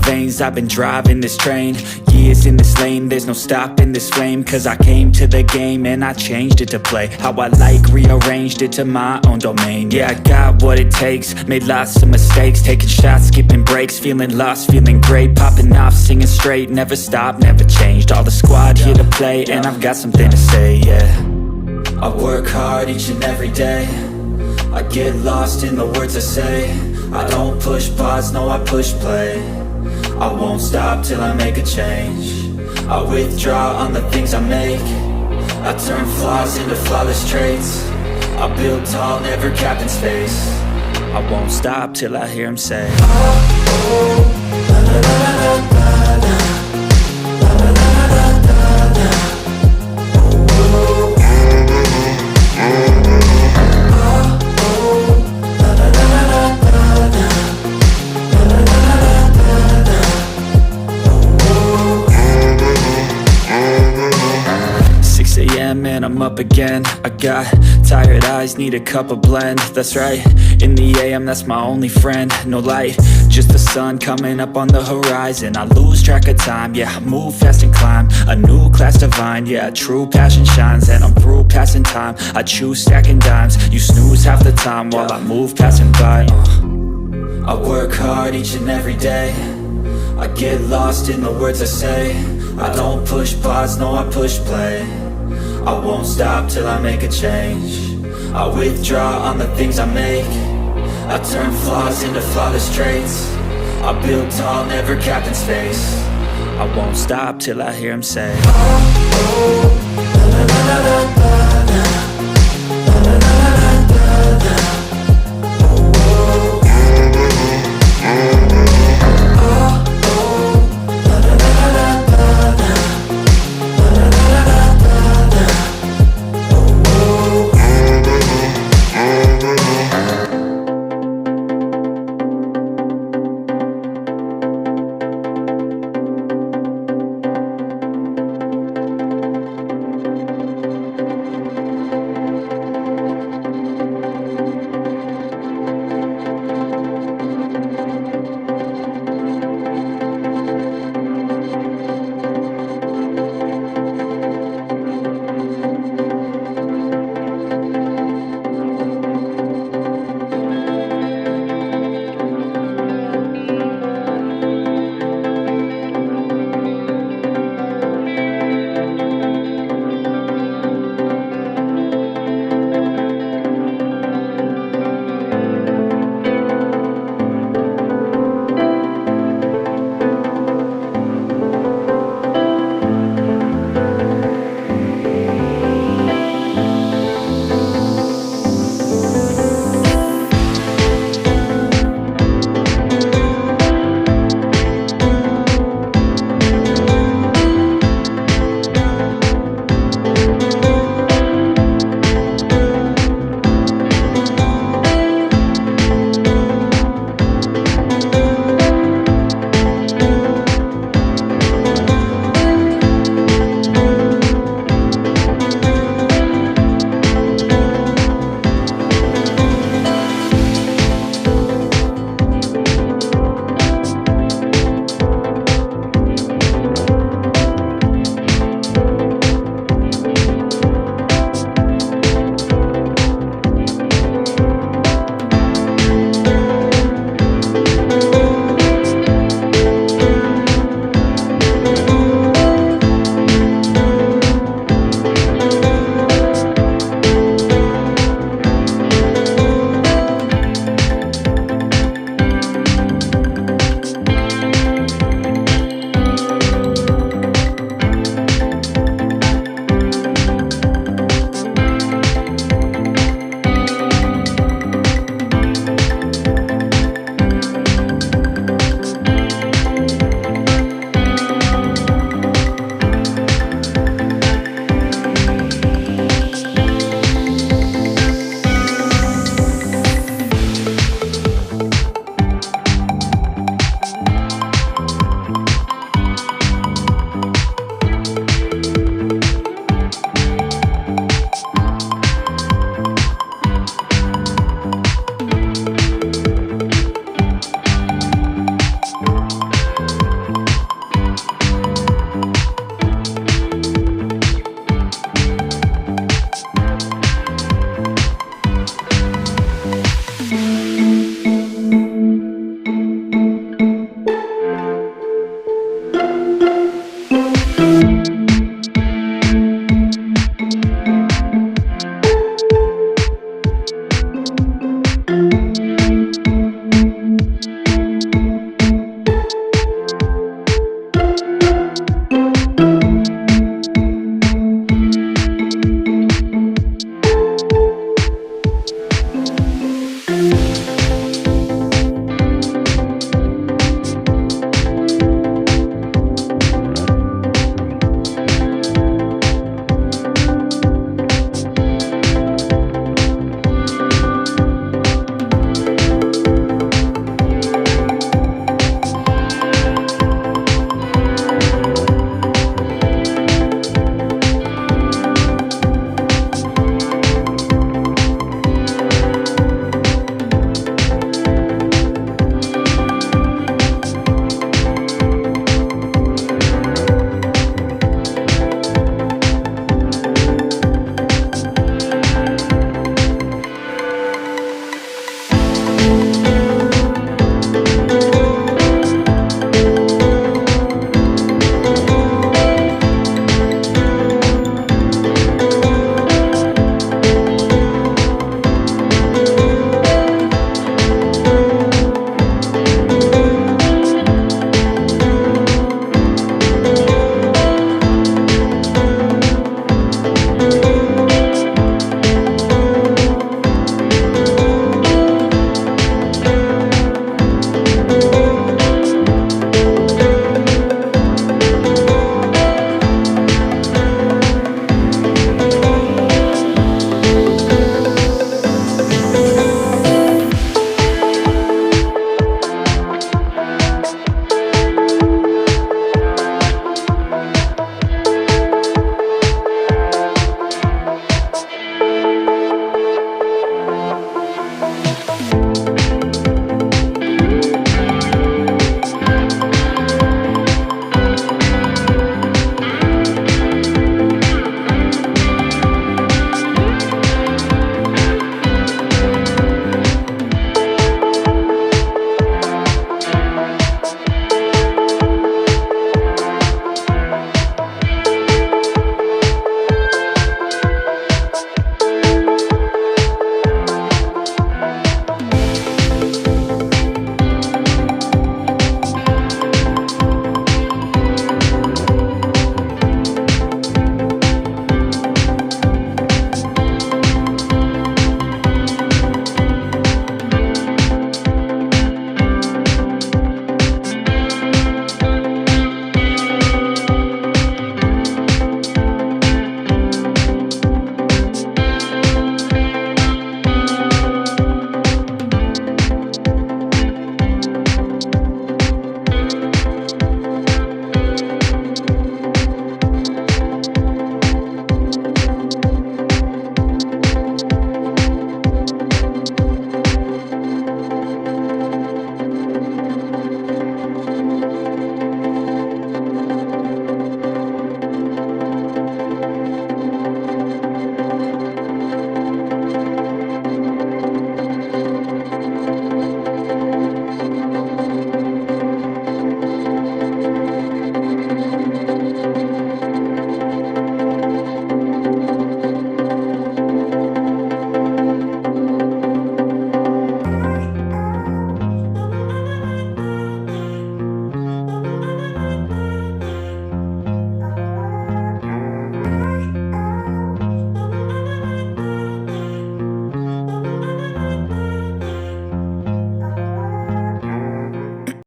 veins, I've been driving this train. Years in this lane, there's no stopping this flame. Cause I came to the game and I changed it to play how I like, rearranged it to my own domain. Yeah, I got what it takes, made lots of mistakes, taking shots, skipping breaks, feeling lost, feeling great, popping off, singing straight, never stopped, never changed. All the squad here to play, and I've got something to say, yeah. I work hard each and every day, I get lost in the words I say. I don't push pause, no I push play. I won't stop till I make a change. I withdraw on the things I make. I turn flaws into flawless traits. I build tall, never capped in space. I won't stop till I hear him say, oh, oh, la, la, la, la, la, la. And I'm up again. I got tired eyes, need a cup of blend. That's right, in the AM, that's my only friend. No light, just the sun coming up on the horizon. I lose track of time, yeah, I move fast and climb a new class divine, yeah, true passion shines. And I'm through passing time, I choose stacking dimes. You snooze half the time while I move passing by. I work hard each and every day, I get lost in the words I say. I don't push pause, no I push play. I won't stop till I make a change. I withdraw on the things I make. I turn flaws into flawless traits. I build tall, never capped in space. I won't stop till I hear him say, oh, oh, la, la, la, la, la, la.